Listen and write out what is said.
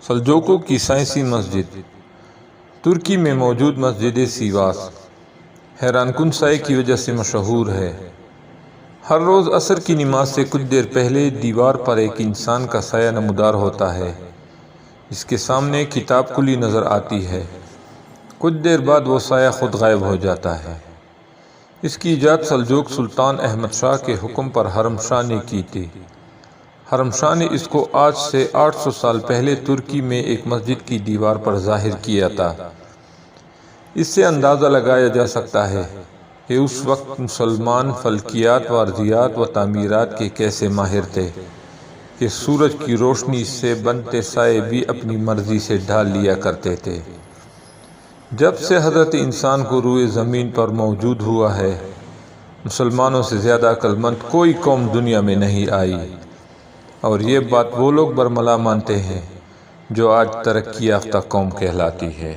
سلجوقوں کی سائنسی مسجد ترکی میں موجود مسجد سیواس حیران کن سائے کی وجہ سے مشہور ہے۔ ہر روز عصر کی نماز سے کچھ دیر پہلے دیوار پر ایک انسان کا سایہ نمودار ہوتا ہے۔ اس کے سامنے کتاب کھلی نظر آتی ہے۔ کچھ دیر بعد وہ سایہ خود غائب ہو جاتا ہے۔ اس کی ایجاد سلجوق سلطان احمد شاہ کے حکم پر حرم شاہ نے کی تھی۔ حرم شاہ نے اس کو آج سے 800 سال پہلے ترکی میں ایک مسجد کی دیوار پر ظاہر کیا تھا۔ اس سے اندازہ لگایا جا سکتا ہے کہ اس وقت مسلمان فلکیات و ارضیات و تعمیرات کے کیسے ماہر تھے کہ سورج کی روشنی سے بنتے سائے بھی اپنی مرضی سے ڈھال لیا کرتے تھے۔ جب سے حضرت انسان کو روئے زمین پر موجود ہوا ہے، مسلمانوں سے زیادہ عقل مند کوئی قوم دنیا میں نہیں آئی، اور یہ بات وہ لوگ برملا مانتے ہیں جو آج ترقی یافتہ قوم کہلاتی ہے۔